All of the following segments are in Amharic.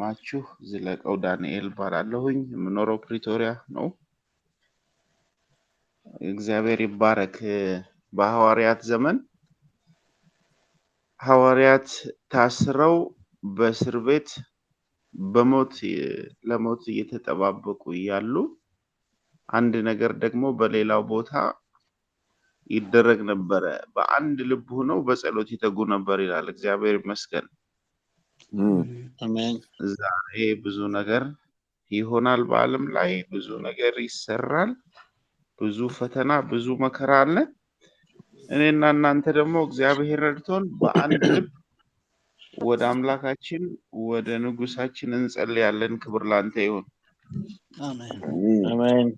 ወንድማችሁ ዝለቀው ዳንኤል ባላለሁኝ የምኖረው ፕሪቶሪያ ነው። እግዚአብሔር ይባረክ። በሐዋርያት ዘመን ሐዋርያት ታስረው በእስር ቤት ለሞት እየተጠባበቁ እያሉ አንድ ነገር ደግሞ በሌላው ቦታ ይደረግ ነበረ። በአንድ ልብ ሆነው በጸሎት ይተጉ ነበር ይላል። እግዚአብሔር ይመስገን። አሜን። ዛሬ ብዙ ነገር ይሆናል። በዓለም ላይ ብዙ ነገር ይሰራል። ብዙ ፈተና፣ ብዙ መከራ አለ። እኔና እናንተ ደግሞ እግዚአብሔር ረድቶን በአንድ ልብ ወደ አምላካችን ወደ ንጉሳችን እንጸልያለን። ክብር ላንተ ይሁን። አሜን።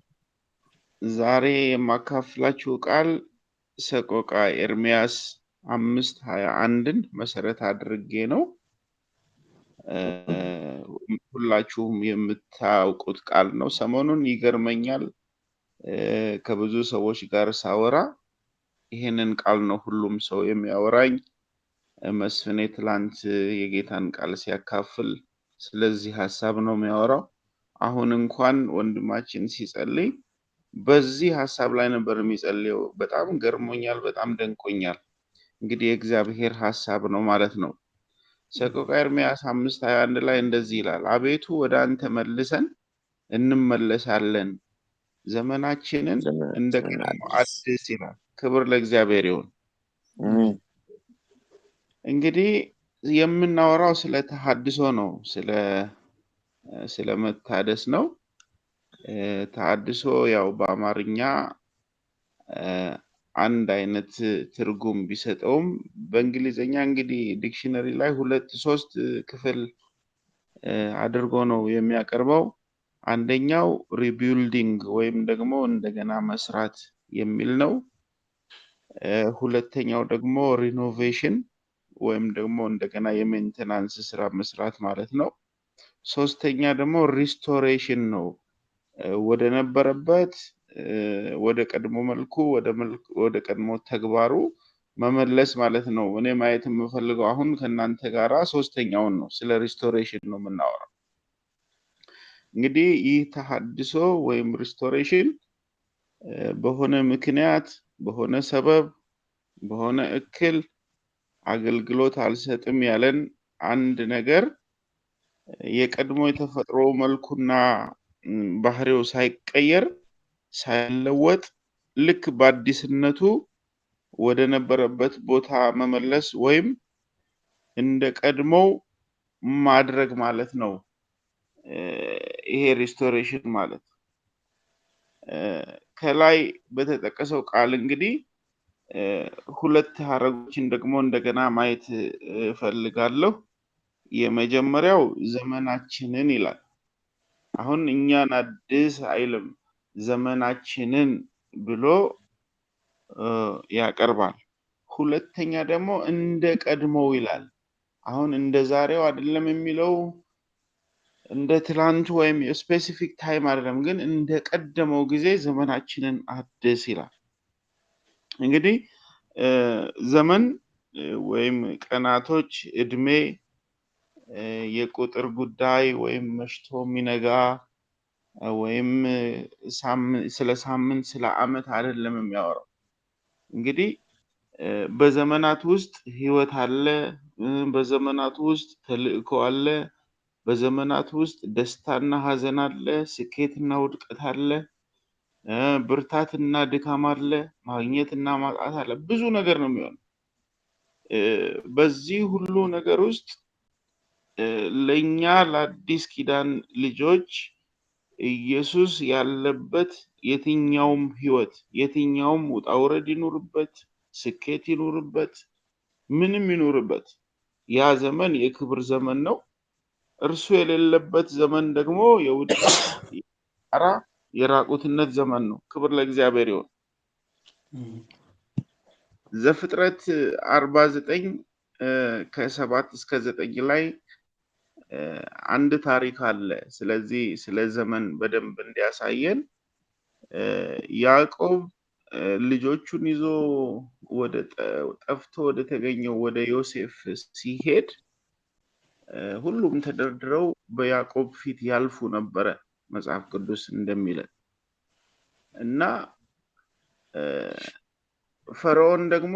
ዛሬ የማካፍላችሁ ቃል ሰቆቃ ኤርምያስ 5:21ን መሰረት አድርጌ ነው። ሁላችሁም የምታውቁት ቃል ነው። ሰሞኑን ይገርመኛል ከብዙ ሰዎች ጋር ሳወራ ይሄንን ቃል ነው ሁሉም ሰው የሚያወራኝ። መስፍኔ ትላንት የጌታን ቃል ሲያካፍል ስለዚህ ሐሳብ ነው የሚያወራው። አሁን እንኳን ወንድማችን ሲጸልይ በዚህ ሐሳብ ላይ ነበር የሚጸልየው። በጣም ገርሞኛል፣ በጣም ደንቆኛል። እንግዲህ የእግዚአብሔር ሐሳብ ነው ማለት ነው። ሰቆቃ ኤርምያስ 5:21 ላይ እንደዚህ ይላል፣ አቤቱ ወደ አንተ መልሰን እንመለሳለን፣ ዘመናችንን እንደ ቀድሞ አድስ ይላል። ክብር ለእግዚአብሔር ይሁን። እንግዲህ የምናወራው ስለ ተሐድሶ ነው፣ ስለ መታደስ ነው። ተሐድሶ ያው በአማርኛ አንድ አይነት ትርጉም ቢሰጠውም በእንግሊዘኛ እንግዲህ ዲክሽነሪ ላይ 2-3 ክፍል አድርጎ ነው የሚያቀርበው። አንደኛው ሪቢልዲንግ ወይም ደግሞ እንደገና መስራት የሚል ነው። ሁለተኛው ደግሞ ሪኖቬሽን ወይም ደግሞ እንደገና የሜንቴናንስ ስራ መስራት ማለት ነው። ሶስተኛ ደግሞ ሪስቶሬሽን ነው። ወደ ነበረበት ወደ ቀድሞ መልኩ ወደ ቀድሞ ተግባሩ መመለስ ማለት ነው። እኔ ማየት የምፈልገው አሁን ከእናንተ ጋራ ሶስተኛውን ነው፣ ስለ ሪስቶሬሽን ነው የምናወራው። እንግዲህ ይህ ተሐድሶ ወይም ሪስቶሬሽን በሆነ ምክንያት፣ በሆነ ሰበብ፣ በሆነ እክል አገልግሎት አልሰጥም ያለን አንድ ነገር የቀድሞ የተፈጥሮ መልኩና ባህሪው ሳይቀየር ሳይለወጥ ልክ በአዲስነቱ ወደ ነበረበት ቦታ መመለስ ወይም እንደ ቀድሞው ማድረግ ማለት ነው። ይሄ ሪስቶሬሽን ማለት ከላይ በተጠቀሰው ቃል እንግዲህ ሁለት ሐረጎችን ደግሞ እንደገና ማየት እፈልጋለሁ። የመጀመሪያው ዘመናችንን ይላል። አሁን እኛን አድስ አይልም፣ ዘመናችንን ብሎ ያቀርባል። ሁለተኛ ደግሞ እንደ ቀድሞው ይላል። አሁን እንደ ዛሬው አይደለም የሚለው፣ እንደ ትላንቱ ወይም የስፔሲፊክ ታይም አይደለም፣ ግን እንደ ቀደመው ጊዜ ዘመናችንን አድስ ይላል። እንግዲህ ዘመን ወይም ቀናቶች፣ እድሜ የቁጥር ጉዳይ ወይም መሽቶ የሚነጋ ወይም ስለ ሳምንት ስለ ዓመት አይደለም የሚያወራው። እንግዲህ በዘመናት ውስጥ ህይወት አለ፣ በዘመናት ውስጥ ተልእኮ አለ፣ በዘመናት ውስጥ ደስታና ሐዘን አለ፣ ስኬትና ውድቀት አለ፣ ብርታትና ድካም አለ፣ ማግኘትና ማጣት አለ። ብዙ ነገር ነው የሚሆነው። በዚህ ሁሉ ነገር ውስጥ ለኛ ለአዲስ ኪዳን ልጆች ኢየሱስ ያለበት የትኛውም ህይወት፣ የትኛውም ውጣ ውረድ ይኑርበት፣ ስኬት ይኑርበት፣ ምንም ይኑርበት፣ ያ ዘመን የክብር ዘመን ነው። እርሱ የሌለበት ዘመን ደግሞ የውድቀት፣ የራቁትነት ዘመን ነው። ክብር ለእግዚአብሔር ይሁን። ዘፍጥረት 49 ከ7-9 ላይ አንድ ታሪክ አለ። ስለዚህ ስለ ዘመን በደንብ እንዲያሳየን ያዕቆብ ልጆቹን ይዞ ጠፍቶ ወደ ተገኘው ወደ ዮሴፍ ሲሄድ ሁሉም ተደርድረው በያዕቆብ ፊት ያልፉ ነበረ መጽሐፍ ቅዱስ እንደሚለን እና ፈርዖን ደግሞ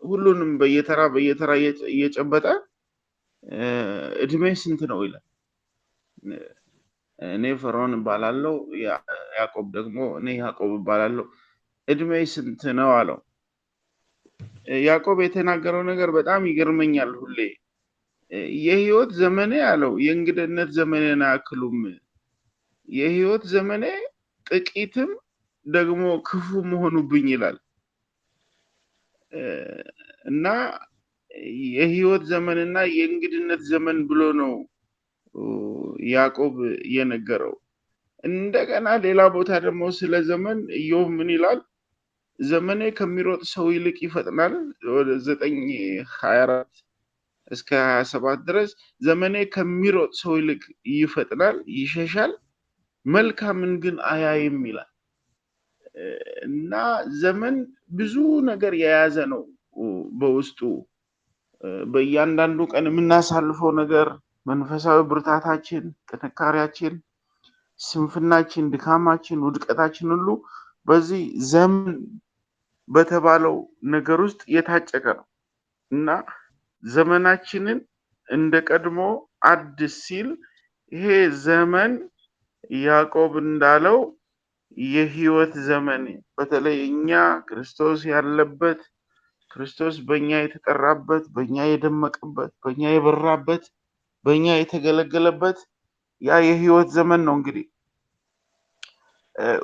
ሁሉንም በየተራ እየጨበጠ እድሜ ስንት ነው ይላል። እኔ ፈርዖን እባላለሁ፣ ያዕቆብ ደግሞ እኔ ያዕቆብ እባላለሁ፣ እድሜ ስንት ነው አለው። ያዕቆብ የተናገረው ነገር በጣም ይገርመኛል ሁሌ። የህይወት ዘመኔ አለው የእንግድነት ዘመኔን አያክሉም። የህይወት ዘመኔ ጥቂትም ደግሞ ክፉ መሆኑብኝ ይላል እና የህይወት ዘመንና የእንግድነት ዘመን ብሎ ነው ያዕቆብ የነገረው። እንደገና ሌላ ቦታ ደግሞ ስለ ዘመን ኢዮብ ምን ይላል? ዘመኔ ከሚሮጥ ሰው ይልቅ ይፈጥናል። ወደ 9:24 እስከ 27 ድረስ ዘመኔ ከሚሮጥ ሰው ይልቅ ይፈጥናል፣ ይሸሻል፣ መልካምን ግን አያይም ይላል እና ዘመን ብዙ ነገር የያዘ ነው በውስጡ። በእያንዳንዱ ቀን የምናሳልፈው ነገር መንፈሳዊ ብርታታችን፣ ጥንካሬያችን፣ ስንፍናችን፣ ድካማችን፣ ውድቀታችን ሁሉ በዚህ ዘመን በተባለው ነገር ውስጥ የታጨቀ ነው እና ዘመናችንን እንደ ቀድሞ አድስ ሲል ይሄ ዘመን ያዕቆብ እንዳለው የህይወት ዘመን በተለይ እኛ ክርስቶስ ያለበት፣ ክርስቶስ በእኛ የተጠራበት፣ በእኛ የደመቀበት፣ በእኛ የበራበት፣ በእኛ የተገለገለበት ያ የህይወት ዘመን ነው። እንግዲህ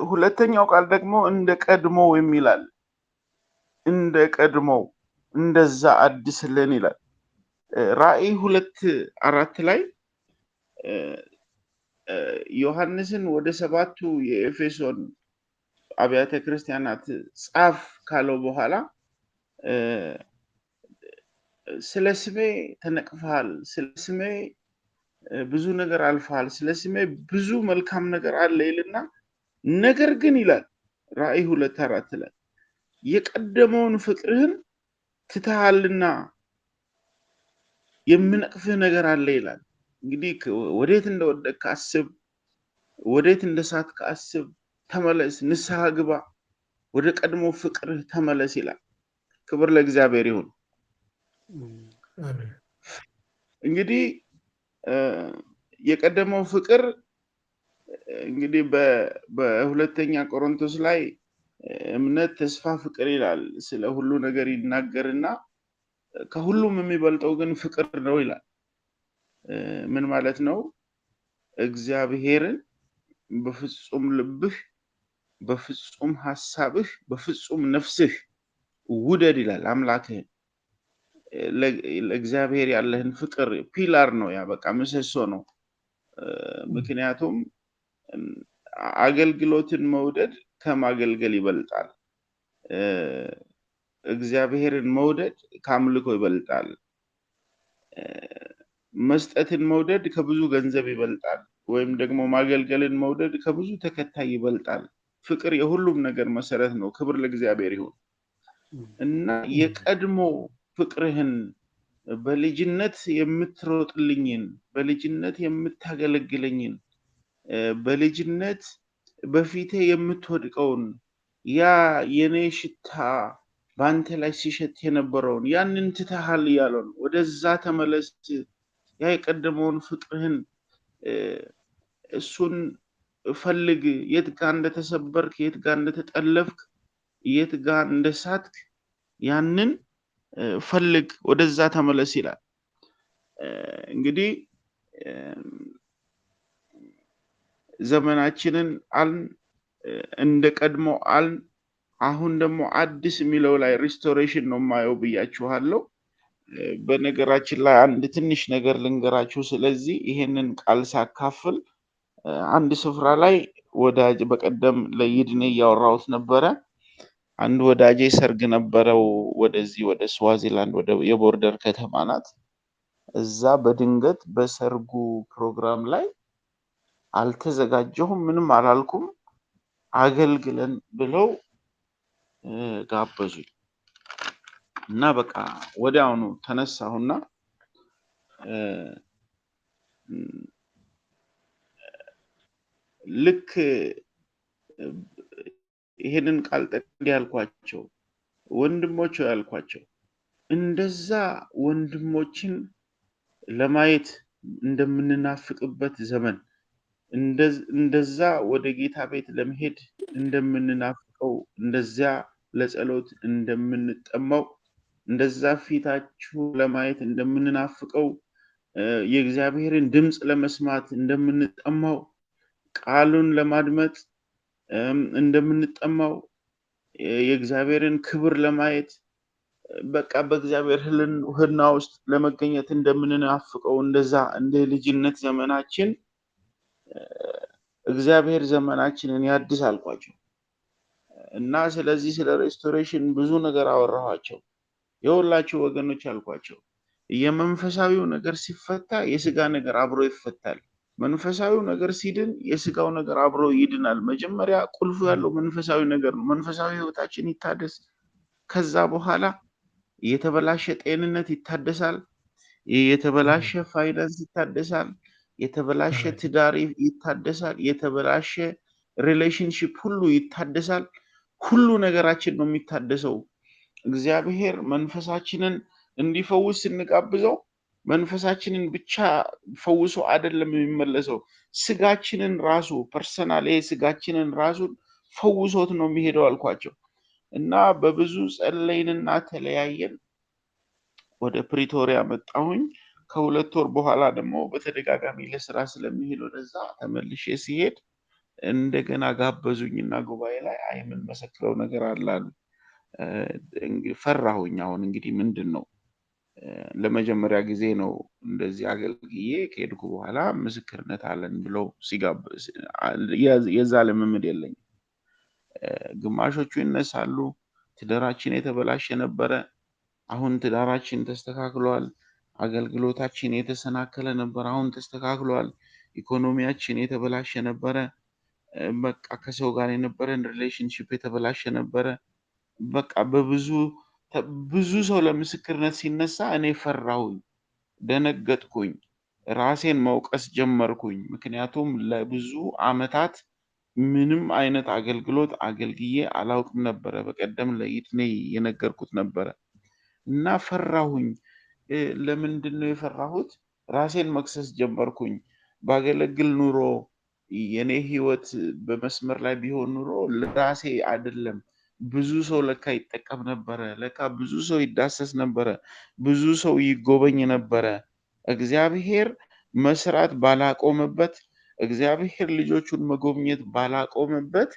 ሁለተኛው ቃል ደግሞ እንደ ቀድሞው የሚላል። እንደ ቀድሞው እንደዛ አድስልን ይላል። ራእይ 2:4 ላይ ዮሐንስን ወደ 7ቱ የኤፌሶን አብያተ ክርስቲያናት ጻፍ ካለው በኋላ ስለ ስሜ ተነቅፈሃል፣ ስለ ስሜ ብዙ ነገር አልፈሃል፣ ስለ ስሜ ብዙ መልካም ነገር አለ ይልና ነገር ግን ይላል ራእይ 2:4 ላይ የቀደመውን ፍቅርህን ትተሃልና የምነቅፍህ ነገር አለ ይላል። እንግዲህ ወዴት እንደወደቅክ አስብ፣ ወዴት እንደሳትክ አስብ፣ ተመለስ፣ ንስሐ ግባ፣ ወደ ቀድሞ ፍቅርህ ተመለስ ይላል። ክብር ለእግዚአብሔር ይሁን። እንግዲህ የቀደመው ፍቅር እንግዲህ በሁለተኛ ቆሮንቶስ ላይ እምነት፣ ተስፋ፣ ፍቅር ይላል። ስለ ሁሉ ነገር ይናገርና ከሁሉም የሚበልጠው ግን ፍቅር ነው ይላል። ምን ማለት ነው? እግዚአብሔርን በፍጹም ልብህ፣ በፍጹም ሐሳብህ፣ በፍጹም ነፍስህ ውደድ ይላል። አምላክህን ለእግዚአብሔር ያለህን ፍቅር ፒላር ነው፣ ያ በቃ ምሰሶ ነው። ምክንያቱም አገልግሎትን መውደድ ከማገልገል ይበልጣል። እግዚአብሔርን መውደድ ከአምልኮ ይበልጣል። መስጠትን መውደድ ከብዙ ገንዘብ ይበልጣል። ወይም ደግሞ ማገልገልን መውደድ ከብዙ ተከታይ ይበልጣል። ፍቅር የሁሉም ነገር መሰረት ነው። ክብር ለእግዚአብሔር ይሁን እና የቀድሞ ፍቅርህን በልጅነት የምትሮጥልኝን፣ በልጅነት የምታገለግለኝን፣ በልጅነት በፊቴ የምትወድቀውን ያ የኔ ሽታ በአንተ ላይ ሲሸት የነበረውን ያንን ትተሃል እያለው ነው። ወደዛ ተመለስ። ያ የቀደመውን ፍቅርህን እሱን ፈልግ። የት ጋር እንደተሰበርክ፣ የት ጋር እንደተጠለፍክ፣ የት ጋር እንደሳትክ ያንን ፈልግ፣ ወደዛ ተመለስ ይላል። እንግዲህ ዘመናችንን አልን፣ እንደ ቀድሞ አልን። አሁን ደግሞ አዲስ የሚለው ላይ ሪስቶሬሽን ነው የማየው ብያችኋለሁ። በነገራችን ላይ አንድ ትንሽ ነገር ልንገራችሁ። ስለዚህ ይሄንን ቃል ሳካፍል አንድ ስፍራ ላይ ወዳጅ በቀደም ለይድኔ እያወራሁት ነበረ። አንድ ወዳጄ ሰርግ ነበረው ወደዚህ ወደ ስዋዚላንድ ወደ የቦርደር ከተማ ናት። እዛ በድንገት በሰርጉ ፕሮግራም ላይ አልተዘጋጀሁም፣ ምንም አላልኩም፣ አገልግለን ብለው ጋበዙኝ እና በቃ ወዲያውኑ ተነሳሁና ልክ ይሄንን ቃል ጠቅሼ ያልኳቸው ወንድሞች ያልኳቸው እንደዛ ወንድሞችን ለማየት እንደምንናፍቅበት ዘመን እንደዛ ወደ ጌታ ቤት ለመሄድ እንደምንናፍቀው እንደዚያ ለጸሎት እንደምንጠማው እንደዛ ፊታችሁ ለማየት እንደምንናፍቀው የእግዚአብሔርን ድምፅ ለመስማት እንደምንጠማው ቃሉን ለማድመጥ እንደምንጠማው የእግዚአብሔርን ክብር ለማየት በቃ በእግዚአብሔር ሕልውና ውስጥ ለመገኘት እንደምንናፍቀው እንደዛ እንደ ልጅነት ዘመናችን እግዚአብሔር ዘመናችንን ያድስ አልኳቸው እና ስለዚህ ስለ ሬስቶሬሽን ብዙ ነገር አወራኋቸው። የሁላችሁ ወገኖች አልኳቸው የመንፈሳዊው ነገር ሲፈታ የስጋ ነገር አብሮ ይፈታል። መንፈሳዊው ነገር ሲድን የስጋው ነገር አብሮ ይድናል። መጀመሪያ ቁልፉ ያለው መንፈሳዊ ነገር ነው። መንፈሳዊ ህይወታችን ይታደስ። ከዛ በኋላ የተበላሸ ጤንነት ይታደሳል። የተበላሸ ፋይናንስ ይታደሳል። የተበላሸ ትዳር ይታደሳል። የተበላሸ ሪሌሽንሺፕ ሁሉ ይታደሳል። ሁሉ ነገራችን ነው የሚታደሰው። እግዚአብሔር መንፈሳችንን እንዲፈውስ ስንጋብዘው መንፈሳችንን ብቻ ፈውሶ አይደለም የሚመለሰው፣ ስጋችንን ራሱ ፐርሰናል ስጋችንን ራሱን ፈውሶት ነው የሚሄደው አልኳቸው እና በብዙ ጸለይንና ተለያየን። ወደ ፕሪቶሪያ መጣሁኝ። ከ2 ወር በኋላ ደግሞ በተደጋጋሚ ለስራ ስለሚሄድ ወደዛ ተመልሼ ሲሄድ እንደገና ጋበዙኝና ጉባኤ ላይ ምን መሰክረው ነገር አለ አሉ። ፈራሁኝ። አሁን እንግዲህ ምንድን ነው ለመጀመሪያ ጊዜ ነው እንደዚህ አገልግዬ ከሄድኩ በኋላ ምስክርነት አለን ብለው ሲጋብዝ የዛ ልምምድ የለኝም። ግማሾቹ ይነሳሉ። ትዳራችን የተበላሸ ነበረ፣ አሁን ትዳራችን ተስተካክሏል። አገልግሎታችን የተሰናከለ ነበር፣ አሁን ተስተካክሏል። ኢኮኖሚያችን የተበላሸ ነበረ፣ በቃ ከሰው ጋር የነበረን ሪሌሽንሺፕ የተበላሸ ነበረ። በቃ ብዙ ሰው ለምስክርነት ሲነሳ እኔ ፈራሁኝ፣ ደነገጥኩኝ፣ ራሴን መውቀስ ጀመርኩኝ። ምክንያቱም ለብዙ አመታት ምንም አይነት አገልግሎት አገልግዬ አላውቅም ነበረ። በቀደም ለይትኔ የነገርኩት ነበረ እና ፈራሁኝ። ለምንድን ነው የፈራሁት? ራሴን መክሰስ ጀመርኩኝ። ባገለግል ኑሮ የኔ ህይወት በመስመር ላይ ቢሆን ኑሮ ለራሴ አይደለም ብዙ ሰው ለካ ይጠቀም ነበረ፣ ለካ ብዙ ሰው ይዳሰስ ነበረ፣ ብዙ ሰው ይጎበኝ ነበረ። እግዚአብሔር መስራት ባላቆመበት፣ እግዚአብሔር ልጆቹን መጎብኘት ባላቆመበት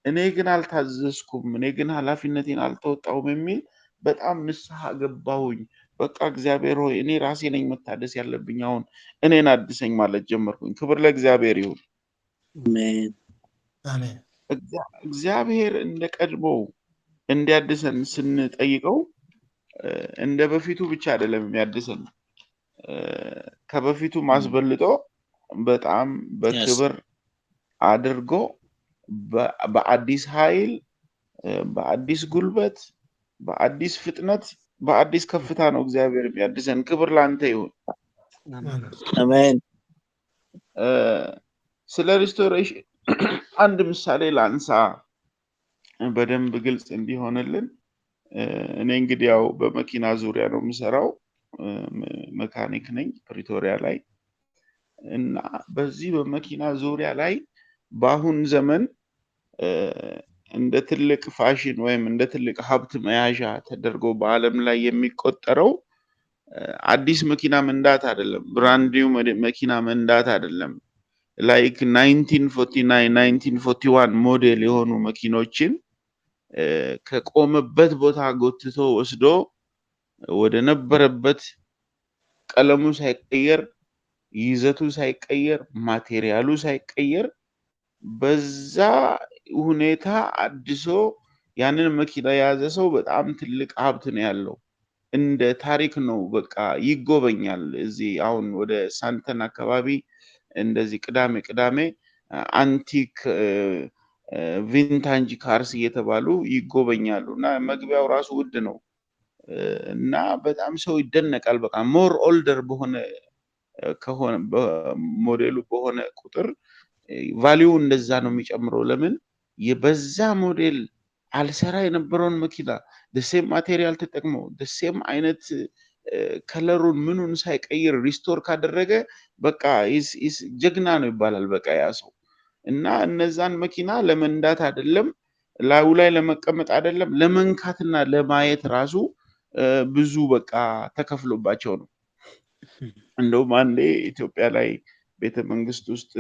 እኔ ግን አልታዘዝኩም፣ እኔ ግን ኃላፊነቴን አልተወጣሁም የሚል በጣም ንስሐ ገባሁኝ። በቃ እግዚአብሔር ሆይ እኔ ራሴ ነኝ መታደስ ያለብኝ፣ አሁን እኔን አድሰኝ ማለት ጀመርኩኝ። ክብር ለእግዚአብሔር ይሁን። አሜን። እግዚአብሔር እንደ ቀድሞው እንዲያድሰን ስንጠይቀው እንደ በፊቱ ብቻ አይደለም የሚያድሰን፣ ከበፊቱ ማስበልጦ በጣም በክብር አድርጎ በአዲስ ኃይል፣ በአዲስ ጉልበት፣ በአዲስ ፍጥነት፣ በአዲስ ከፍታ ነው እግዚአብሔር የሚያድሰን። ክብር ላንተ ይሁን። አሜን። ስለ ሪስቶሬሽን አንድ ምሳሌ ላንሳ በደንብ ግልጽ እንዲሆንልን። እኔ እንግዲህ ያው በመኪና ዙሪያ ነው የምሰራው፣ መካኒክ ነኝ ፕሪቶሪያ ላይ እና በዚህ በመኪና ዙሪያ ላይ በአሁን ዘመን እንደ ትልቅ ፋሽን ወይም እንደ ትልቅ ሀብት መያዣ ተደርጎ በዓለም ላይ የሚቆጠረው አዲስ መኪና መንዳት አይደለም፣ ብራንድ ኒው መኪና መንዳት አይደለም። ላይክ 1949 1941 ሞዴል የሆኑ መኪኖችን ከቆመበት ቦታ ጎትቶ ወስዶ ወደ ነበረበት ቀለሙ ሳይቀየር፣ ይዘቱ ሳይቀየር፣ ማቴሪያሉ ሳይቀየር በዛ ሁኔታ አድሶ ያንን መኪና የያዘ ሰው በጣም ትልቅ ሀብት ነው ያለው። እንደ ታሪክ ነው፣ በቃ ይጎበኛል። እዚህ አሁን ወደ ሳንተን አካባቢ እንደዚህ ቅዳሜ ቅዳሜ አንቲክ ቪንታጅ ካርስ እየተባሉ ይጎበኛሉ እና መግቢያው ራሱ ውድ ነው። እና በጣም ሰው ይደነቃል። በቃ ሞር ኦልደር በሆነ ከሆነ ሞዴሉ በሆነ ቁጥር ቫሊዩ እንደዛ ነው የሚጨምረው። ለምን በዛ ሞዴል አልሰራ የነበረውን መኪና ደሴም ማቴሪያል ተጠቅሞ ደሴም አይነት ከለሩን ምኑን ሳይቀይር ሪስቶር ካደረገ በቃ ጀግና ነው ይባላል። በቃ ያ ሰው እና እነዛን መኪና ለመንዳት አይደለም ላዩ ላይ ለመቀመጥ አይደለም ለመንካትና ለማየት ራሱ ብዙ በቃ ተከፍሎባቸው ነው። እንደውም አንዴ ኢትዮጵያ ላይ ቤተ መንግስት ውስጥ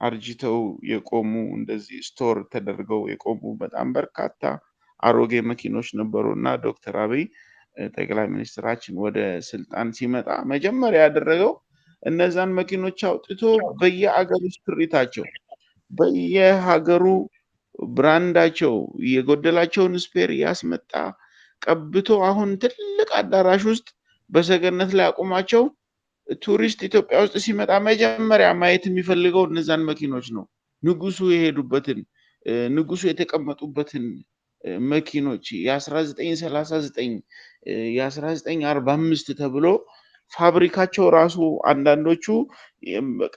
አርጅተው የቆሙ እንደዚህ ስቶር ተደርገው የቆሙ በጣም በርካታ አሮጌ መኪኖች ነበሩ እና ዶክተር አብይ ጠቅላይ ሚኒስትራችን ወደ ስልጣን ሲመጣ መጀመሪያ ያደረገው እነዛን መኪኖች አውጥቶ በየአገሩ ስፕሪታቸው በየሀገሩ ብራንዳቸው የጎደላቸውን ስፔር ያስመጣ ቀብቶ አሁን ትልቅ አዳራሽ ውስጥ በሰገነት ላይ አቁማቸው ቱሪስት ኢትዮጵያ ውስጥ ሲመጣ መጀመሪያ ማየት የሚፈልገው እነዛን መኪኖች ነው። ንጉሱ የሄዱበትን ንጉሱ የተቀመጡበትን መኪኖች የ1939 የ1945 ተብሎ ፋብሪካቸው ራሱ አንዳንዶቹ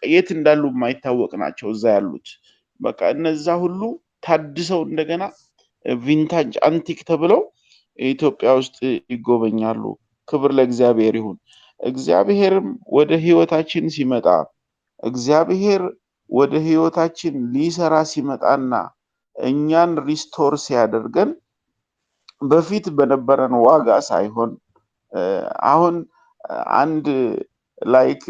የት እንዳሉ የማይታወቅ ናቸው እዛ ያሉት። በቃ እነዛ ሁሉ ታድሰው እንደገና ቪንታጅ አንቲክ ተብለው ኢትዮጵያ ውስጥ ይጎበኛሉ። ክብር ለእግዚአብሔር ይሁን። እግዚአብሔርም ወደ ህይወታችን ሲመጣ እግዚአብሔር ወደ ህይወታችን ሊሰራ ሲመጣና እኛን ሪስቶር ሲያደርገን በፊት በነበረን ዋጋ ሳይሆን አሁን አንድ ላይክ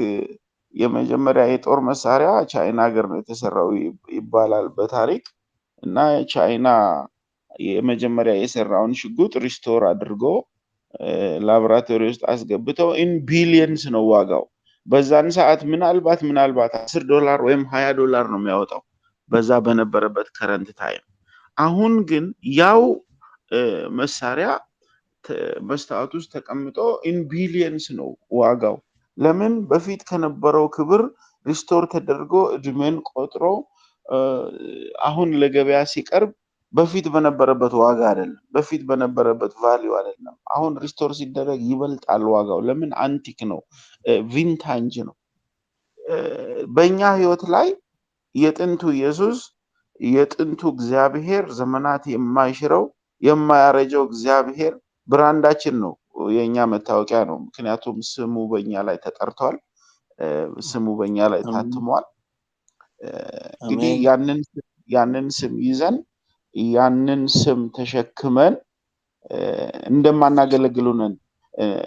የመጀመሪያ የጦር መሳሪያ ቻይና ሀገር ነው የተሰራው ይባላል በታሪክ እና ቻይና የመጀመሪያ የሰራውን ሽጉጥ ሪስቶር አድርጎ ላቦራቶሪ ውስጥ አስገብተው ኢን ቢሊየንስ ነው ዋጋው። በዛን ሰዓት ምናልባት $10 ወይም $20 ነው የሚያወጣው በዛ በነበረበት ከረንት ታይም። አሁን ግን ያው መሳሪያ መስታወት ውስጥ ተቀምጦ ኢን ቢሊየንስ ነው ዋጋው። ለምን? በፊት ከነበረው ክብር ሪስቶር ተደርጎ እድሜን ቆጥሮ አሁን ለገበያ ሲቀርብ በፊት በነበረበት ዋጋ አይደለም፣ በፊት በነበረበት ቫልዩ አይደለም። አሁን ሪስቶር ሲደረግ ይበልጣል ዋጋው። ለምን? አንቲክ ነው፣ ቪንታጅ ነው። በእኛ ህይወት ላይ የጥንቱ ኢየሱስ የጥንቱ እግዚአብሔር ዘመናት የማይሽረው የማያረጀው እግዚአብሔር ብራንዳችን ነው፣ የኛ መታወቂያ ነው። ምክንያቱም ስሙ በእኛ ላይ ተጠርቷል፣ ስሙ በእኛ ላይ ታትሟል። እንግዲህ ያንን ስም ይዘን ያንን ስም ተሸክመን እንደማናገለግል ሆነን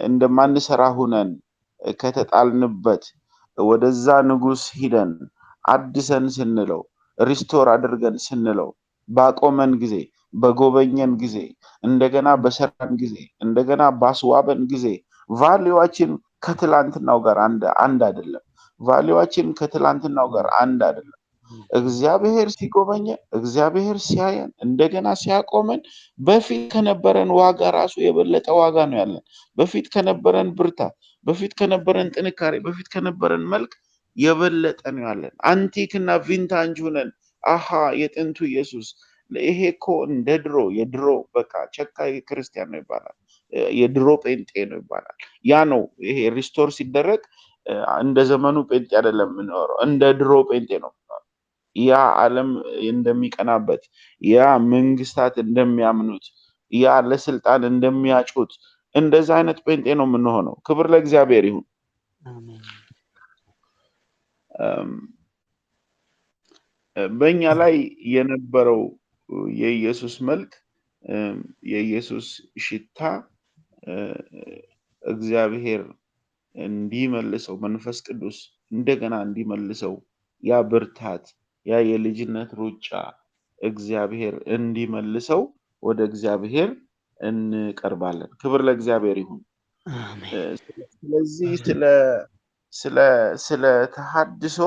እንደማንሰራ ሆነን ከተጣልንበት ወደዛ ንጉስ ሂደን አድሰን ስንለው ሪስቶር አድርገን ስንለው ባቆመን ጊዜ በጎበኘን ጊዜ እንደገና በሰራን ጊዜ እንደገና ባስዋበን ጊዜ ቫልዩዋችን ከትላንትናው ጋር አንድ አይደለም። ቫልዩዋችን ከትላንትናው ጋር አንድ አይደለም። እግዚአብሔር ሲጎበኘን እግዚአብሔር ሲያየን እንደገና ሲያቆመን በፊት ከነበረን ዋጋ ራሱ የበለጠ ዋጋ ነው ያለን። በፊት ከነበረን ብርታት፣ በፊት ከነበረን ጥንካሬ፣ በፊት ከነበረን መልክ የበለጠ ነው ያለን። አንቲክ እና ቪንታጅ ሆነን አሃ የጥንቱ ኢየሱስ ይሄ እኮ እንደ የድሮ በቃ ቸካይ ክርስቲያን ነው ይባላል፣ የድሮ ጴንጤ ነው ይባላል። ያ ነው ይሄ ሪስቶር ሲደረግ እንደ ዘመኑ ጴንጤ አይደለም የምንኖረው፣ እንደ ድሮ ጴንጤ ነው። ያ ዓለም እንደሚቀናበት፣ ያ መንግስታት እንደሚያምኑት፣ ያ ለስልጣን እንደሚያጩት እንደዛ አይነት ጴንጤ ነው የምንሆነው። ክብር ለእግዚአብሔር ይሁን። በእኛ ላይ የነበረው የኢየሱስ መልክ የኢየሱስ ሽታ እግዚአብሔር እንዲመልሰው መንፈስ ቅዱስ እንደገና እንዲመልሰው ያ ብርታት ያ የልጅነት ሩጫ እግዚአብሔር እንዲመልሰው ወደ እግዚአብሔር እንቀርባለን። ክብር ለእግዚአብሔር ይሁን። ስለዚህ ስለ ተሐድሶ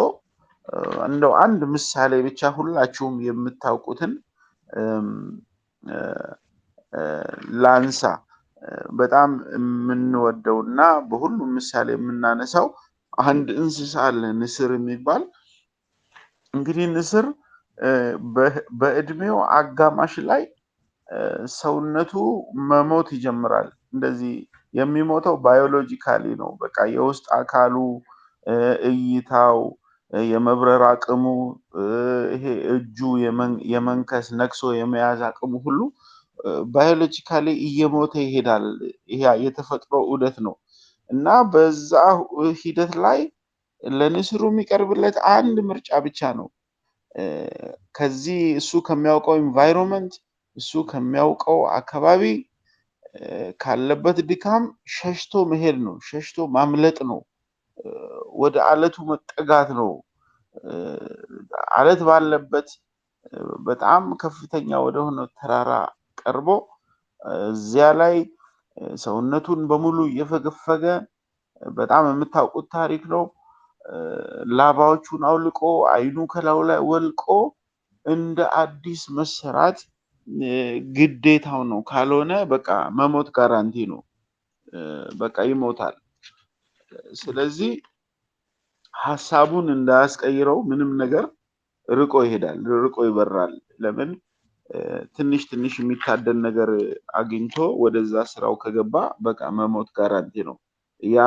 እንደው አንድ ምሳሌ ብቻ ሁላችሁም የምታውቁትን ላንሳ። በጣም የምንወደውና በሁሉም ምሳሌ የምናነሳው አንድ እንስሳ አለ፣ ንስር የሚባል። እንግዲህ ንስር በእድሜው አጋማሽ ላይ ሰውነቱ መሞት ይጀምራል። እንደዚህ የሚሞተው ባዮሎጂካሊ ነው። በቃ የውስጥ አካሉ እይታው፣ የመብረር አቅሙ፣ ይሄ እጁ የመንከስ ነክሶ የመያዝ አቅሙ ሁሉ ባዮሎጂካሊ እየሞተ ይሄዳል። ይሄ የተፈጥሮ ዑደት ነው እና በዛ ሂደት ላይ ለንስሩ የሚቀርብለት አንድ ምርጫ ብቻ ነው። ከዚህ እሱ ከሚያውቀው ኢንቫይሮንመንት፣ እሱ ከሚያውቀው አካባቢ፣ ካለበት ድካም ሸሽቶ መሄድ ነው። ሸሽቶ ማምለጥ ነው። ወደ አለቱ መጠጋት ነው። አለት ባለበት በጣም ከፍተኛ ወደሆነ ተራራ ቀርቦ እዚያ ላይ ሰውነቱን በሙሉ እየፈገፈገ፣ በጣም የምታውቁት ታሪክ ነው። ላባዎቹን አውልቆ አይኑ ከላዩ ላይ ወልቆ እንደ አዲስ መሰራት ግዴታው ነው። ካልሆነ በቃ መሞት ጋራንቲ ነው። በቃ ይሞታል። ስለዚህ ሀሳቡን እንዳያስቀይረው ምንም ነገር ርቆ ይሄዳል፣ ርቆ ይበራል። ለምን? ትንሽ ትንሽ የሚታደን ነገር አግኝቶ ወደዛ ስራው ከገባ በቃ መሞት ጋራንቲ ነው። ያ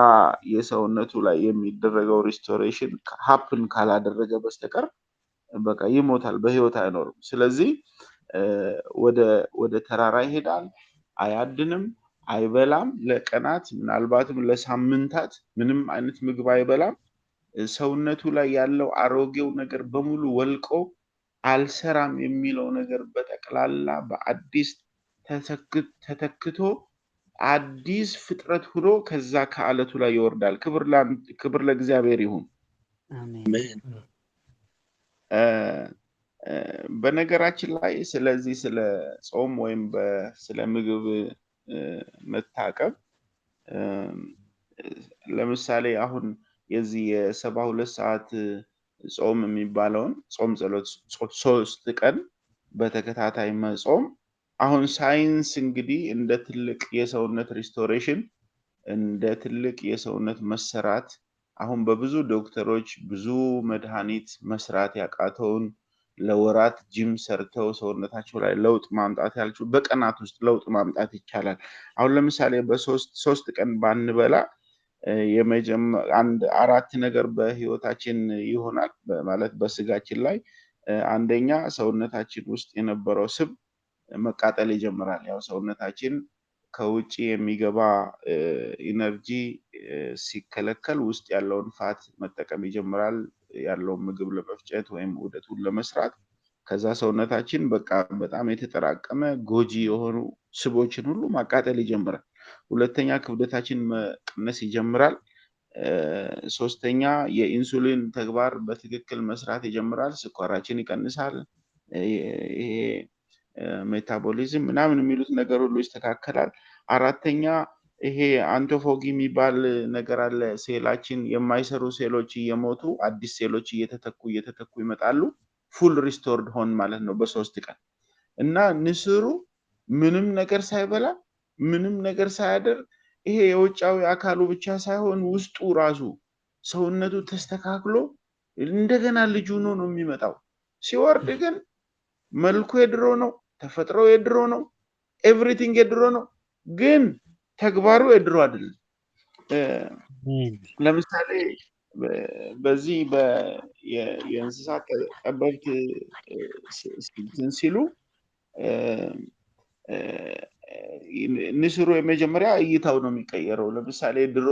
የሰውነቱ ላይ የሚደረገው ሪስቶሬሽን ሀፕን ካላደረገ በስተቀር በቃ ይሞታል፣ በህይወት አይኖርም። ስለዚህ ወደ ተራራ ይሄዳል፣ አያድንም፣ አይበላም። ለቀናት ምናልባትም ለሳምንታት ምንም አይነት ምግብ አይበላም። ሰውነቱ ላይ ያለው አሮጌው ነገር በሙሉ ወልቆ አልሰራም የሚለው ነገር በጠቅላላ በአዲስ ተተክቶ አዲስ ፍጥረት ሆኖ ከዛ ከአለቱ ላይ ይወርዳል። ክብር ለእግዚአብሔር ይሁን። አሜን። በነገራችን ላይ ስለዚህ ስለ ጾም ወይም ስለ ምግብ መታቀብ ለምሳሌ አሁን የዚህ የ72 ሰዓት ጾም የሚባለውን ጾም ጸሎት 3 ቀን በተከታታይ መጾም አሁን ሳይንስ እንግዲህ እንደ ትልቅ የሰውነት ሪስቶሬሽን፣ እንደ ትልቅ የሰውነት መሰራት አሁን በብዙ ዶክተሮች ብዙ መድኃኒት መስራት ያቃተውን ለወራት ጂም ሰርተው ሰውነታቸው ላይ ለውጥ ማምጣት ያልችሉ በቀናት ውስጥ ለውጥ ማምጣት ይቻላል። አሁን ለምሳሌ በሶስት ቀን ባንበላ አንድ 4 ነገር በህይወታችን ይሆናል ማለት በስጋችን ላይ። አንደኛ ሰውነታችን ውስጥ የነበረው ስብ መቃጠል ይጀምራል። ያው ሰውነታችን ከውጭ የሚገባ ኢነርጂ ሲከለከል ውስጥ ያለውን ፋት መጠቀም ይጀምራል፣ ያለውን ምግብ ለመፍጨት ወይም ዑደቱን ለመስራት። ከዛ ሰውነታችን በቃ በጣም የተጠራቀመ ጎጂ የሆኑ ስቦችን ሁሉ ማቃጠል ይጀምራል። ሁለተኛ ክብደታችን መቀነስ ይጀምራል። ሶስተኛ የኢንሱሊን ተግባር በትክክል መስራት ይጀምራል። ስኳራችን ይቀንሳል። ይሄ ሜታቦሊዝም ምናምን የሚሉት ነገር ሁሉ ይስተካከላል። አራተኛ ይሄ አንቶፎጊ የሚባል ነገር አለ። ሴላችን የማይሰሩ ሴሎች እየሞቱ አዲስ ሴሎች እየተተኩ ይመጣሉ። ፉል ሪስቶርድ ሆን ማለት ነው በ3 ቀን። እና ንስሩ ምንም ነገር ሳይበላ ምንም ነገር ሳያደርግ ይሄ የውጫዊ አካሉ ብቻ ሳይሆን ውስጡ ራሱ ሰውነቱ ተስተካክሎ እንደገና ልጅ ሆኖ ነው የሚመጣው። ሲወርድ ግን መልኩ የድሮ ነው፣ ተፈጥሮ የድሮ ነው፣ ኤቭሪቲንግ የድሮ ነው። ግን ተግባሩ የድሮ አይደለም። ለምሳሌ በዚህ የእንስሳት ጠበብት ሲሉ ንስሩ የመጀመሪያ እይታው ነው የሚቀየረው። ለምሳሌ ድሮ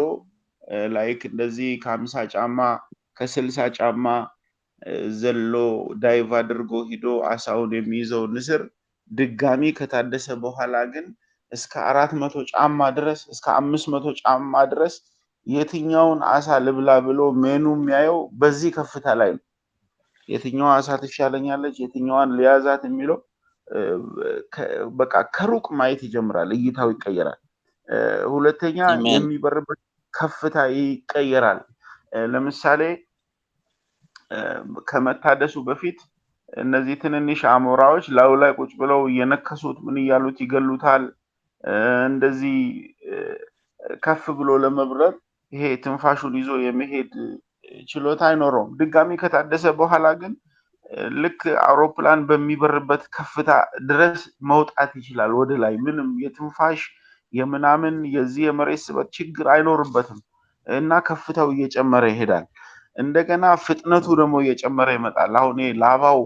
ላይክ እንደዚህ ከ50 ጫማ ከ60 ጫማ ዘሎ ዳይቭ አድርጎ ሂዶ አሳውን የሚይዘው ንስር ድጋሚ ከታደሰ በኋላ ግን እስከ 400 ጫማ ድረስ እስከ 500 ጫማ ድረስ የትኛውን አሳ ልብላ ብሎ ሜኑ የሚያየው በዚህ ከፍታ ላይ ነው። የትኛዋ አሳ ትሻለኛለች፣ የትኛዋን ሊያዛት የሚለው በቃ ከሩቅ ማየት ይጀምራል። እይታው ይቀየራል። ሁለተኛ የሚበርበት ከፍታ ይቀየራል። ለምሳሌ ከመታደሱ በፊት እነዚህ ትንንሽ አሞራዎች ላዩ ላይ ቁጭ ብለው እየነከሱት ምን እያሉት ይገሉታል። እንደዚህ ከፍ ብሎ ለመብረር ይሄ ትንፋሹን ይዞ የመሄድ ችሎታ አይኖረውም። ድጋሚ ከታደሰ በኋላ ግን ልክ አውሮፕላን በሚበርበት ከፍታ ድረስ መውጣት ይችላል ወደ ላይ። ምንም የትንፋሽ የምናምን የዚህ የመሬት ስበት ችግር አይኖርበትም እና ከፍታው እየጨመረ ይሄዳል። እንደገና ፍጥነቱ ደግሞ እየጨመረ ይመጣል። አሁን ላባው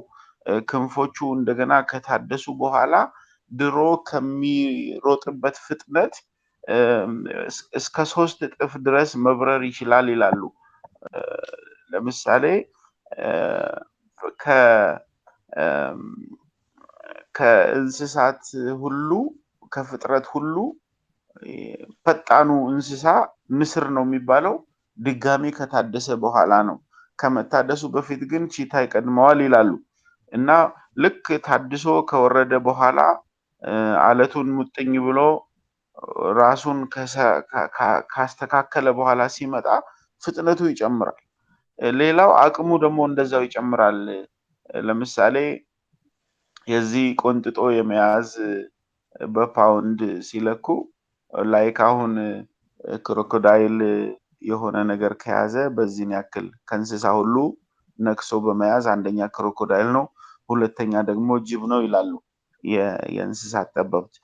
ክንፎቹ እንደገና ከታደሱ በኋላ ድሮ ከሚሮጥበት ፍጥነት እስከ 3 እጥፍ ድረስ መብረር ይችላል ይላሉ። ለምሳሌ ከእንስሳት ሁሉ ከፍጥረት ሁሉ ፈጣኑ እንስሳ ንስር ነው የሚባለው ድጋሚ ከታደሰ በኋላ ነው። ከመታደሱ በፊት ግን ቺታ ይቀድመዋል ይላሉ። እና ልክ ታድሶ ከወረደ በኋላ አለቱን ሙጥኝ ብሎ ራሱን ካስተካከለ በኋላ ሲመጣ ፍጥነቱ ይጨምራል። ሌላው አቅሙ ደግሞ እንደዛው ይጨምራል። ለምሳሌ የዚህ ቆንጥጦ የመያዝ በፓውንድ ሲለኩ ላይክ አሁን ክሮኮዳይል የሆነ ነገር ከያዘ በዚህን ያክል ከእንስሳ ሁሉ ነክሶ በመያዝ አንደኛ ክሮኮዳይል ነው፣ ሁለተኛ ደግሞ ጅብ ነው ይላሉ የእንስሳት ጠበብት።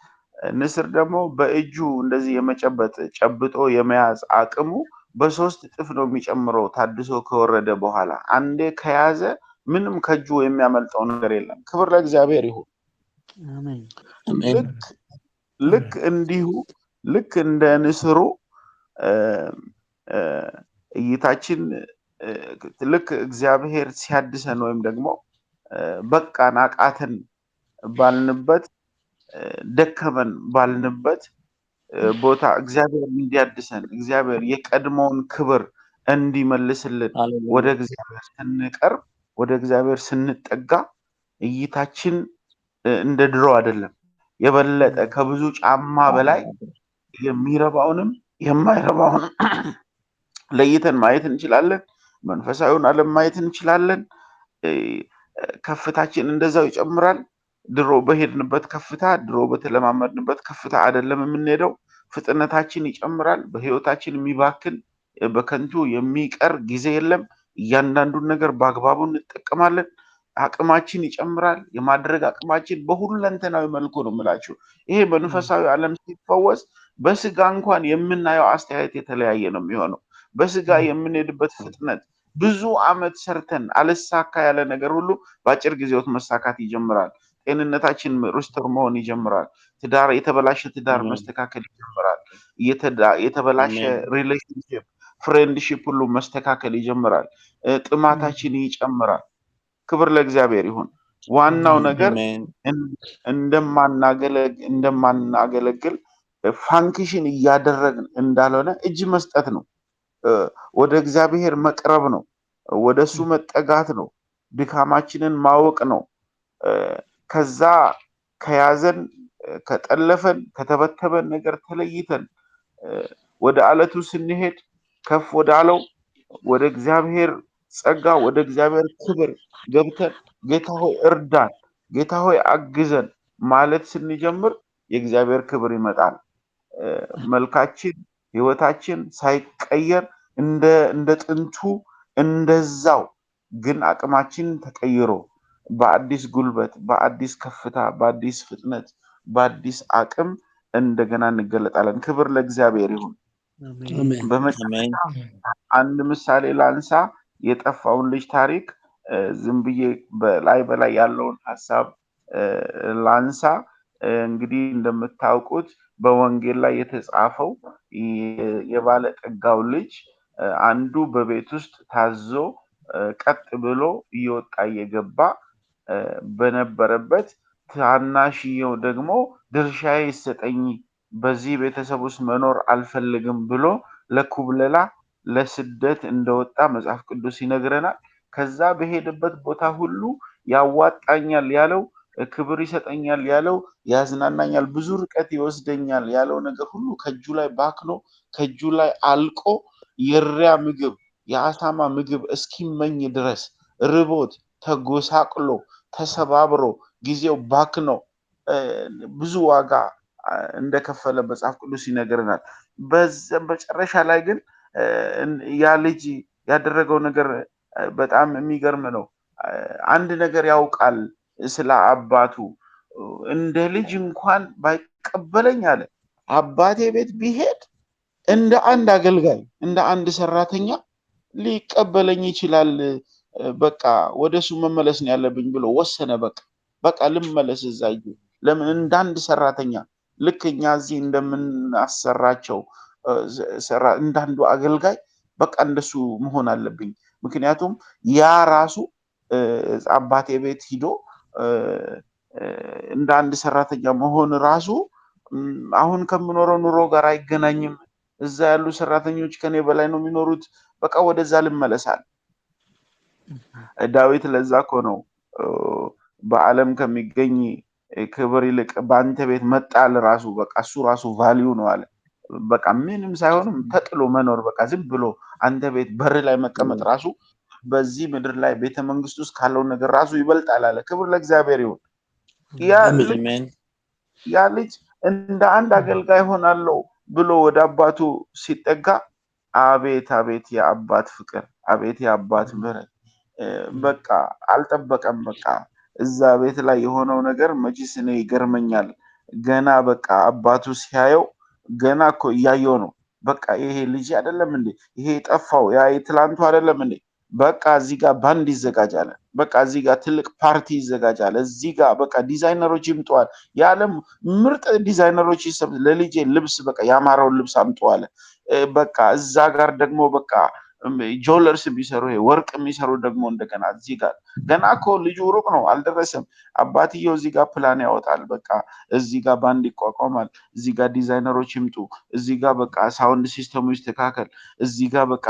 ንስር ደግሞ በእጁ እንደዚህ የመጨበጥ ጨብጦ የመያዝ አቅሙ በ3 እጥፍ ነው የሚጨምረው ታድሶ ከወረደ በኋላ። አንዴ ከያዘ ምንም ከእጁ የሚያመልጠው ነገር የለም። ክብር ለእግዚአብሔር ይሁን። ልክ እንዲሁ ልክ እንደ ንስሩ እይታችን ልክ እግዚአብሔር ሲያድሰን ወይም ደግሞ በቃን አቃተን ባልንበት ደከመን ባልንበት ቦታ እግዚአብሔር እንዲያድሰን እግዚአብሔር የቀድሞውን ክብር እንዲመልስልን ወደ እግዚአብሔር ስንቀርብ ወደ እግዚአብሔር ስንጠጋ እይታችን እንደ ድሮ አይደለም። የበለጠ ከብዙ ጫማ በላይ የሚረባውንም የማይረባውንም ለይተን ማየት እንችላለን። መንፈሳዊውን ዓለም ማየት እንችላለን። ከፍታችን እንደዛው ይጨምራል። ድሮ በሄድንበት ከፍታ ድሮ በተለማመድንበት ከፍታ አይደለም የምንሄደው። ፍጥነታችን ይጨምራል። በህይወታችን የሚባክን በከንቱ የሚቀር ጊዜ የለም። እያንዳንዱን ነገር በአግባቡ እንጠቀማለን። አቅማችን ይጨምራል። የማድረግ አቅማችን በሁለንተናዊ መልኩ ነው የምላችሁ። ይሄ መንፈሳዊ ዓለም ሲፈወስ በስጋ እንኳን የምናየው አስተያየት የተለያየ ነው የሚሆነው። በስጋ የምንሄድበት ፍጥነት ብዙ አመት ሰርተን አልሳካ ያለ ነገር ሁሉ በአጭር ጊዜ ውስጥ መሳካት ይጀምራል። ጤንነታችን ሪስቶር መሆን ይጀምራል። የተበላሸ ትዳር መስተካከል ይጀምራል። የተበላሸ ሪሌሽንሺፕ ፍሬንድሺፕ ሁሉ መስተካከል ይጀምራል። ጥማታችን ይጨምራል። ክብር ለእግዚአብሔር ይሁን። ዋናው ነገር እንደማናገለግል ፋንክሽን እያደረግን እንዳልሆነ እጅ መስጠት ነው። ወደ እግዚአብሔር መቅረብ ነው። ወደሱ መጠጋት ነው። ድካማችንን ማወቅ ነው። ከዛ ከያዘን ከጠለፈን ከተበተበን ነገር ተለይተን ወደ አለቱ ስንሄድ ከፍ ወዳለው ወደ እግዚአብሔር ጸጋ ወደ እግዚአብሔር ክብር ገብተን ጌታ ሆይ እርዳን፣ ጌታ ሆይ አግዘን ማለት ስንጀምር የእግዚአብሔር ክብር ይመጣል። መልካችን ህይወታችን ሳይቀየር እንደ ጥንቱ እንደዛው ግን አቅማችን ተቀይሮ በአዲስ ጉልበት፣ በአዲስ ከፍታ፣ በአዲስ ፍጥነት፣ በአዲስ አቅም እንደገና እንገለጣለን። ክብር ለእግዚአብሔር ይሁን። በመጨረሻ አንድ ምሳሌ ላንሳ። የጠፋውን ልጅ ታሪክ ዝም ብዬ በላይ ያለውን ሀሳብ ላንሳ። እንግዲህ እንደምታውቁት በወንጌል ላይ የተጻፈው የባለጠጋው ልጅ አንዱ በቤት ውስጥ ታዞ ቀጥ ብሎ እየወጣ እየገባ በነበረበት ታናሽየው ደግሞ ድርሻዬ ይሰጠኝ፣ በዚህ ቤተሰብ ውስጥ መኖር አልፈልግም ብሎ ለኩብለላ ለስደት እንደወጣ መጽሐፍ ቅዱስ ይነግረናል። ከዛ በሄደበት ቦታ ሁሉ ያዋጣኛል ያለው፣ ክብር ይሰጠኛል ያለው፣ ያዝናናኛል፣ ብዙ ርቀት ይወስደኛል ያለው ነገር ሁሉ ከእጁ ላይ ባክኖ ከእጁ ላይ አልቆ የሪያ ምግብ የአሳማ ምግብ እስኪመኝ ድረስ ርቦት ተጎሳቅሎ ተሰባብሮ ጊዜው ባክኖ ብዙ ዋጋ እንደከፈለ መጽሐፍ ቅዱስ ይነግረናል። በመጨረሻ ላይ ግን ያ ልጅ ያደረገው ነገር በጣም የሚገርም ነው። አንድ ነገር ያውቃል ስለ አባቱ። እንደ ልጅ እንኳን ባይቀበለኝ አለ፣ አባቴ ቤት ቢሄድ እንደ አንድ አገልጋይ እንደ አንድ ሰራተኛ ሊቀበለኝ ይችላል። በቃ ወደሱ መመለስ ነው ያለብኝ ብሎ ወሰነ። በቃ ልመለስ እዛ ለምን እንደ አንድ ሰራተኛ ልክ እኛ እዚህ እንደምናሰራቸው እንዳንዱ አገልጋይ በቃ እንደሱ መሆን አለብኝ። ምክንያቱም ያ ራሱ አባቴ ቤት ሂዶ እንደ አንድ ሰራተኛ መሆን ራሱ አሁን ከምኖረው ኑሮ ጋር አይገናኝም። እዛ ያሉ ሰራተኞች ከኔ በላይ ነው የሚኖሩት። በቃ ወደዛ ልመለሳል። ዳዊት ለዛ እኮ ነው በዓለም ከሚገኝ ክብር ይልቅ በአንተ ቤት መጣል ራሱ በቃ እሱ ራሱ ቫልዩ ነው አለ። በቃ ምንም ሳይሆንም ተጥሎ መኖር በቃ ዝም ብሎ አንተ ቤት በር ላይ መቀመጥ ራሱ በዚህ ምድር ላይ ቤተ መንግስት ውስጥ ካለው ነገር ራሱ ይበልጣል አለ። ክብር ለእግዚአብሔር ይሁን። ያ ልጅ እንደ አንድ አገልጋይ ሆናለሁ ብሎ ወደ አባቱ ሲጠጋ አቤት አቤት የአባት ፍቅር፣ አቤት የአባት ምሕረት። በቃ አልጠበቀም። በቃ እዛ ቤት ላይ የሆነው ነገር መቼስ እኔ ይገርመኛል። ገና በቃ አባቱ ሲያየው ገና እኮ እያየው ነው። በቃ ይሄ ልጅ አይደለም እንዴ? ይሄ ጠፋው ያ ትላንቱ አይደለም እንዴ? በቃ እዚህ ጋር ባንድ ይዘጋጃል። በቃ እዚህ ጋር ትልቅ ፓርቲ ይዘጋጃል። እዚህ ጋር በቃ ዲዛይነሮች ይምጠዋል። የዓለም ምርጥ ዲዛይነሮች ለልጄ ልብስ በቃ ያማረውን ልብስ አምጠዋል። በቃ እዛ ጋር ደግሞ በቃ ጆለርስ የሚሰሩ ወርቅ የሚሰሩ ደግሞ እንደገና እዚህ ጋር ገና እኮ ልጁ ሩቅ ነው አልደረሰም። አባትየው እዚህ ጋር ፕላን ያወጣል። በቃ እዚህ ጋር ባንድ ይቋቋማል። እዚህ ጋር ዲዛይነሮች ይምጡ። እዚህ ጋር በቃ ሳውንድ ሲስተሙ ይስተካከል። እዚህ ጋር በቃ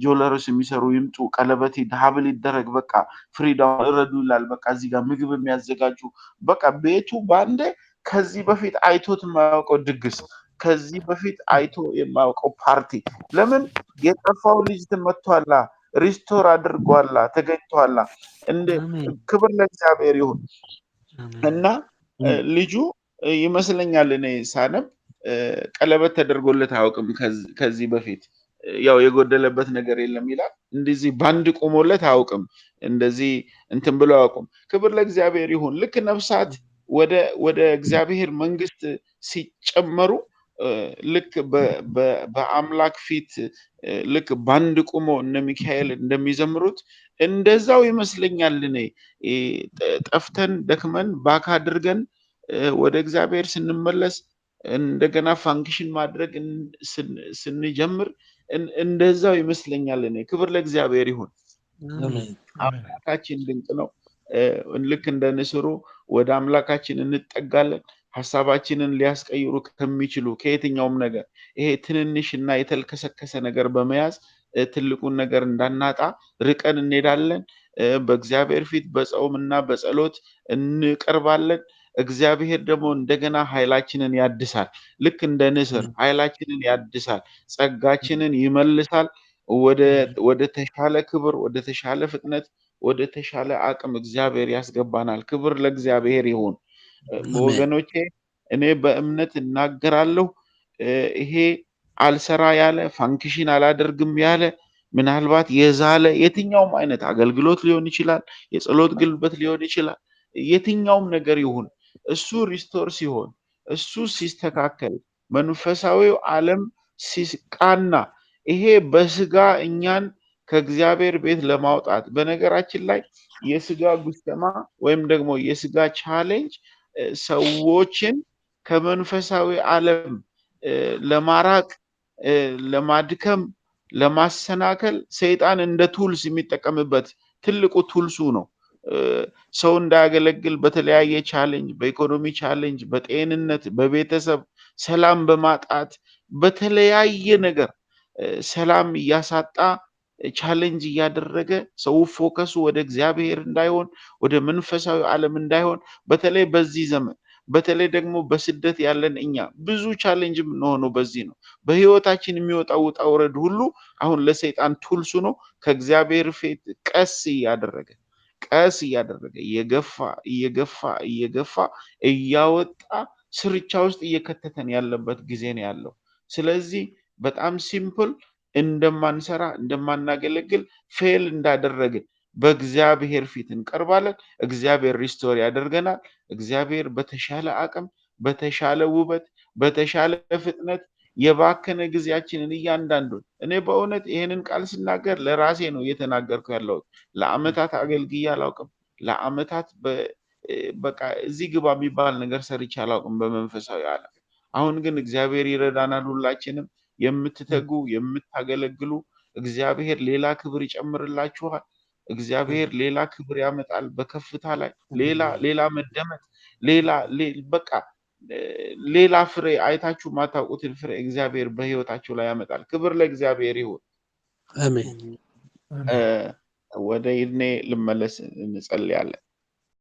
ጆለርስ የሚሰሩ ይምጡ። ቀለበት ሀብል ይደረግ። በቃ ፍሪዳውን እረዱ ይላል። በቃ እዚህ ጋር ምግብ የሚያዘጋጁ በቃ ቤቱ ባንዴ ከዚህ በፊት አይቶት የማያውቀው ድግስ፣ ከዚህ በፊት አይቶ የማያውቀው ፓርቲ። ለምን የጠፋው ልጅ መጥቷላ፣ ሪስቶር አድርጓላ፣ ተገኝቷላ። እንደ ክብር ለእግዚአብሔር ይሁን። እና ልጁ ይመስለኛል እኔ ሳነብ ቀለበት ተደርጎለት አያውቅም ከዚህ በፊት። ያው የጎደለበት ነገር የለም ይላል። እንደዚህ ባንድ ቆሞለት አያውቅም። እንደዚህ እንትን ብለው አያውቁም። ክብር ለእግዚአብሔር ይሁን። ልክ ነፍሳት ወደ እግዚአብሔር መንግስት ሲጨመሩ ልክ በአምላክ ፊት ልክ ባንድ ቁሞ እነ ሚካኤል እንደሚዘምሩት እንደዛው ይመስለኛል። እኔ ጠፍተን ደክመን ባክ አድርገን ወደ እግዚአብሔር ስንመለስ እንደገና ፋንክሽን ማድረግ ስንጀምር እንደዛው ይመስለኛል። እኔ ክብር ለእግዚአብሔር ይሁን። አምላካችን ድንቅ ነው። ልክ እንደ ንስሩ ወደ አምላካችን እንጠጋለን። ሀሳባችንን ሊያስቀይሩ ከሚችሉ ከየትኛውም ነገር ይሄ ትንንሽ እና የተልከሰከሰ ነገር በመያዝ ትልቁን ነገር እንዳናጣ ርቀን እንሄዳለን። በእግዚአብሔር ፊት በጾም እና በጸሎት እንቀርባለን። እግዚአብሔር ደግሞ እንደገና ኃይላችንን ያድሳል። ልክ እንደ ንስር ኃይላችንን ያድሳል፣ ጸጋችንን ይመልሳል። ወደ ተሻለ ክብር፣ ወደ ተሻለ ፍጥነት፣ ወደ ተሻለ አቅም እግዚአብሔር ያስገባናል። ክብር ለእግዚአብሔር ይሁን። ወገኖቼ እኔ በእምነት እናገራለሁ። ይሄ አልሰራ ያለ ፋንክሽን አላደርግም ያለ ምናልባት የዛለ የትኛውም አይነት አገልግሎት ሊሆን ይችላል፣ የጸሎት ግልበት ሊሆን ይችላል፣ የትኛውም ነገር ይሁን እሱ ሪስቶር ሲሆን፣ እሱ ሲስተካከል፣ መንፈሳዊው ዓለም ሲቃና፣ ይሄ በስጋ እኛን ከእግዚአብሔር ቤት ለማውጣት በነገራችን ላይ የስጋ ጉስተማ ወይም ደግሞ የስጋ ቻሌንጅ ሰዎችን ከመንፈሳዊ ዓለም ለማራቅ፣ ለማድከም፣ ለማሰናከል ሰይጣን እንደ ቱልስ የሚጠቀምበት ትልቁ ቱልሱ ነው። ሰው እንዳያገለግል በተለያየ ቻሌንጅ፣ በኢኮኖሚ ቻሌንጅ፣ በጤንነት፣ በቤተሰብ ሰላም በማጣት በተለያየ ነገር ሰላም እያሳጣ ቻሌንጅ እያደረገ ሰው ፎከሱ ወደ እግዚአብሔር እንዳይሆን፣ ወደ መንፈሳዊ ዓለም እንዳይሆን፣ በተለይ በዚህ ዘመን በተለይ ደግሞ በስደት ያለን እኛ ብዙ ቻሌንጅ የምንሆነው በዚህ ነው። በህይወታችን የሚወጣው ውጣ ውረድ ሁሉ አሁን ለሰይጣን ቱልሱ ነው። ከእግዚአብሔር ፊት ቀስ እያደረገ እየገፋ እያወጣ ስርቻ ውስጥ እየከተተን ያለበት ጊዜ ነው ያለው። ስለዚህ በጣም ሲምፕል፣ እንደማንሰራ፣ እንደማናገለግል፣ ፌል እንዳደረግን በእግዚአብሔር ፊት እንቀርባለን። እግዚአብሔር ሪስቶር ያደርገናል። እግዚአብሔር በተሻለ አቅም፣ በተሻለ ውበት፣ በተሻለ ፍጥነት የባከነ ጊዜያችንን እያንዳንዱን እኔ በእውነት ይሄንን ቃል ስናገር ለራሴ ነው እየተናገርኩ ያለሁት። ለአመታት አገልግዬ አላውቅም። ለአመታት በቃ እዚህ ግባ የሚባል ነገር ሰርቼ አላውቅም በመንፈሳዊ ዓለም። አሁን ግን እግዚአብሔር ይረዳናል። ሁላችንም የምትተጉ የምታገለግሉ እግዚአብሔር ሌላ ክብር ይጨምርላችኋል። እግዚአብሔር ሌላ ክብር ያመጣል። በከፍታ ላይ ሌላ መደመጥ በቃ ሌላ ፍሬ አይታችሁ ማታውቁትን ፍሬ እግዚአብሔር በህይወታችሁ ላይ ያመጣል። ክብር ለእግዚአብሔር ይሁን። አሜን። ወደ ይድኔ ልመለስ እንጸልያለን።